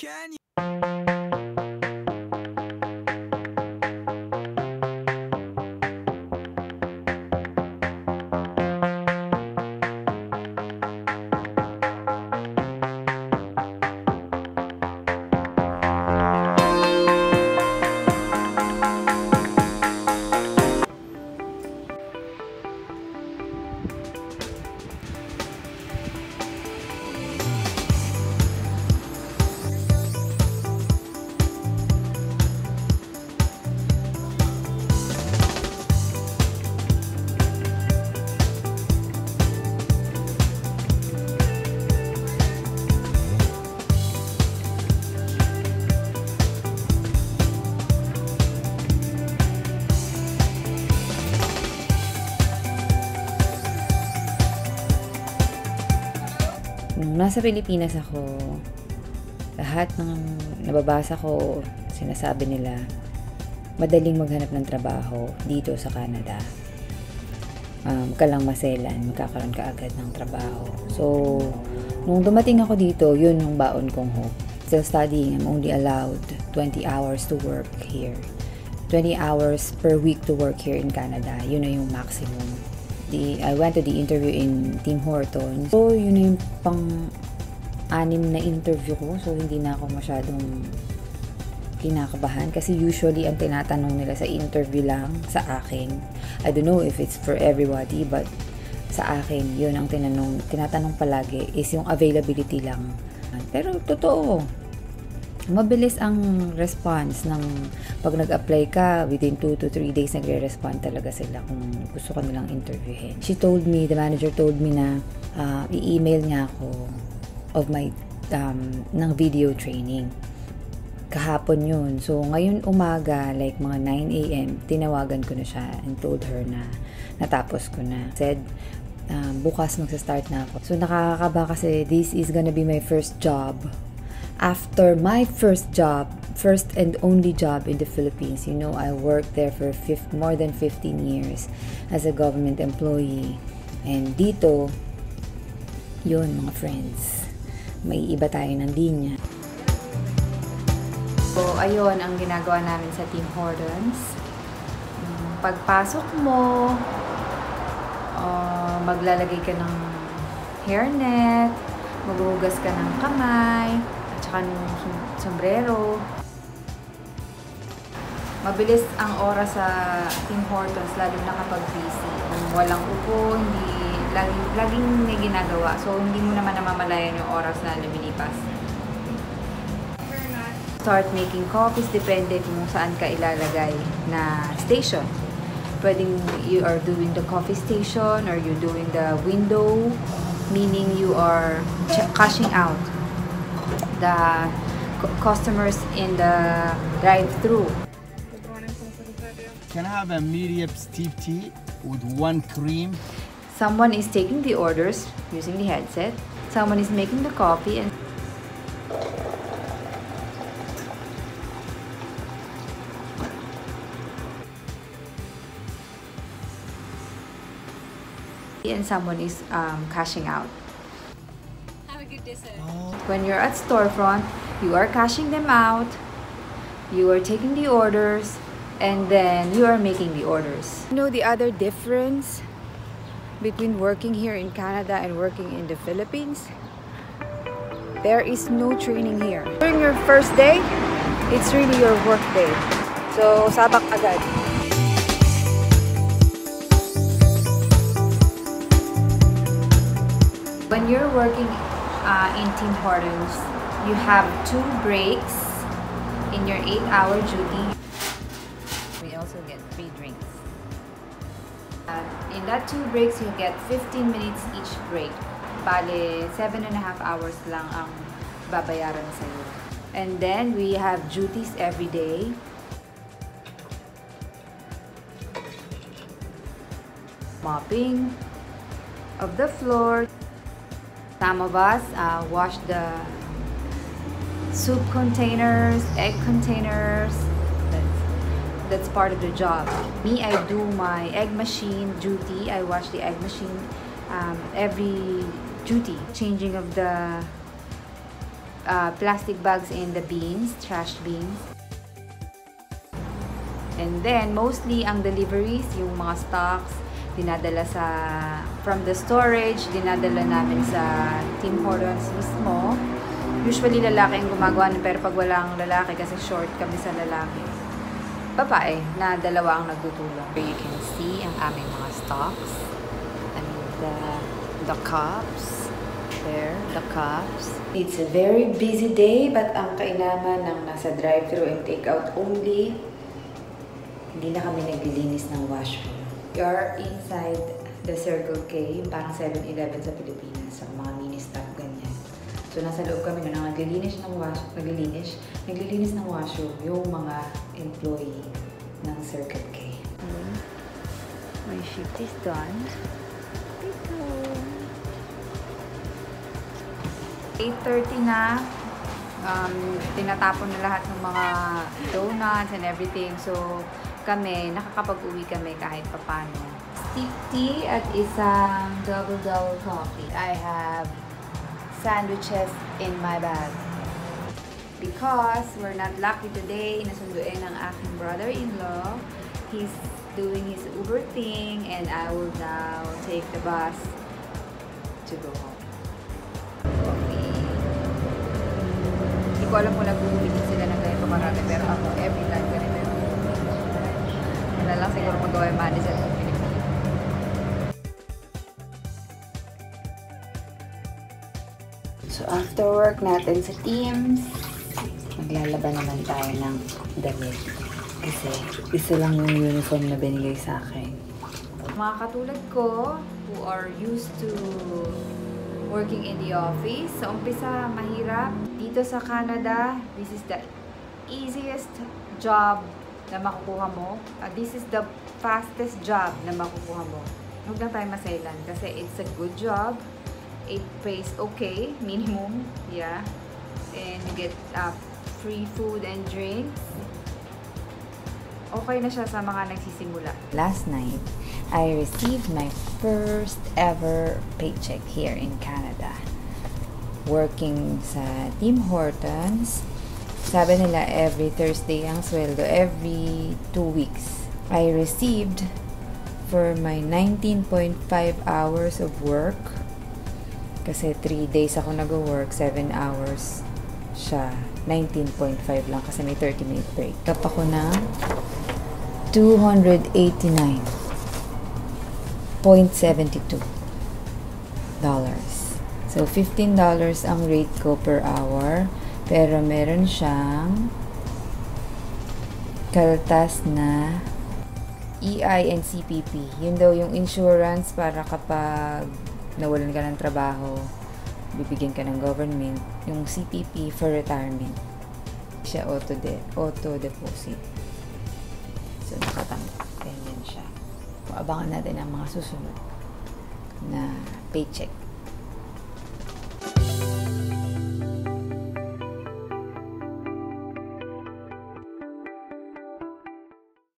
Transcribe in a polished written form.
Can you? Nung nasa Pilipinas ako, lahat ng nababasa ko, sinasabi nila, madaling maghanap ng trabaho dito sa Canada. Ka lang maselan, magkakaroon ka agad ng trabaho. So, nung dumating ako dito, yun yung baon kong hope. Still studying, I'm only allowed 20 hours to work here. 20 hours per week to work here in Canada. Yun na yung maximum. I went to the interview in Tim Hortons. So, yun na yung pang-anim na interview ko. So, hindi na ako masyadong kinakabahan. Kasi usually, ang tinatanong nila sa interview lang sa akin. I don't know if it's for everybody, but sa akin, yun ang tinatanong palagi is yung availability lang. Pero, totoo. Mabilis ang response ng pag nag-apply ka, within 2 to 3 days nagre-respond talaga sila kung gusto ka nilang interviewin. The manager told me na i-email niya ako of my ng video training. Kahapon yun. So, ngayon umaga, like mga 9 a.m., tinawagan ko na siya and told her na natapos ko na. Said, bukas magsa-start na ako. So, nakakakaba kasi this is gonna be my first job. After my first and only job in the Philippines, you know, I worked there for more than 15 years as a government employee. And dito, yun mga friends, may iba tayo ng linya. So, ayun ang ginagawa namin sa Tim Hortons. Pagpasok mo, maglalagay ka ng hairnet, maghuhugas ka ng kamay, tsaka ng sombrero. Mabilis ang oras sa Tim Hortons, lalo na kapag busy. Walang upo, laging may ginagawa. So, hindi mo naman namamalayan yung oras na lumilipas. Start making coffees, depende kung saan ka ilalagay na station. Pwedeng you are doing the coffee station or you're doing the window, meaning you are cashing out the customers in the drive-thru. Can I have a medium steep tea with 1 cream? Someone is taking the orders using the headset. Someone is making the coffee and someone is cashing out. When you're at storefront, you are cashing them out, you are taking the orders, and then you are making the orders. You know the other difference between working here in Canada and working in the Philippines? There is no training here. During your first day, it's really your work day. So, sabak agad. When you're working in Tim Hortons, you have 2 breaks in your 8-hour duty. We also get free drinks. In that 2 breaks, you get 15 minutes each break. Bale, 7.5 hours lang ang babayaran sa'yo. And then, we have duties every day. Mopping of the floor. Some of us wash the soup containers, egg containers. That's part of the job. Me, I do my egg machine duty. I wash the egg machine every duty. Changing of the plastic bags in the bins, trash bins. And then, mostly ang deliveries, yung mga stocks, dinadala from the storage, dinadala namin sa Tim Hortons mismo. Usually, lalaki ang gumagawa, pero pag walang lalaki, kasi short kami sa lalaki, babae na dalawa ang nagtutulong. You can see ang aming mga stocks. I mean, the cups. There, the cups. It's a very busy day, but ang kainaman ng nasa drive-thru and take-out only, hindi na kami naglilinis ng washroom. We are inside the Circle K, parang 7-Eleven sa Pilipinas, sa mga mini-stop, ganyan. So, nasa loob kami na naglilinis ng washroom yung mga employee ng Circle K. My shift is done. 8:30 na. Tinatapon na lahat ng mga donuts and everything. So, kami, nakakapag-uwi kami kahit papano. Steep tea at isang double coffee. I have sandwiches in my bag. Because we're not lucky today, nasunduin ng aking brother-in-law. He's doing his Uber thing and I will now take the bus to go home. Hindi ko alam kung nag-uwitin sila ng ganito marami, pero ako every time ganito yung wala lang siguro magawa yung manager ng Pilipinas. So after work natin sa Teams, maglalaba naman tayo ng damit. Kasi isa lang yung uniform na binigay sa akin. Mga katulad ko, who are used to working in the office, sa umpisa, mahirap. Dito sa Canada, this is the easiest job na makukuha mo. This is the fastest job na makukuha mo. Huwag lang tayo masailan kasi it's a good job. It pays okay, minimum, yeah. And you get free food and drinks. Okay na siya sa mga nagsisimula. Last night, I received my first ever paycheck here in Canada. Working sa Tim Hortons. Sabi nila every Thursday ang sweldo, every 2 weeks. I received for my 19.5 hours of work. Kasi 3 days ako nag-work, 7 hours siya. 19.5 lang kasi may 30-minute break. Tap ako ng $289.72. So, $15 ang rate ko per hour. Pero meron siyang kaltas na EI and CPP. Yun daw yung insurance para kapag nawalan ka ng trabaho, bibigyan ka ng government. Yung CPP for retirement. Siya auto-deposit. So, nakatanggap. Ganyan siya. Abangan natin ang mga susunod na paycheck.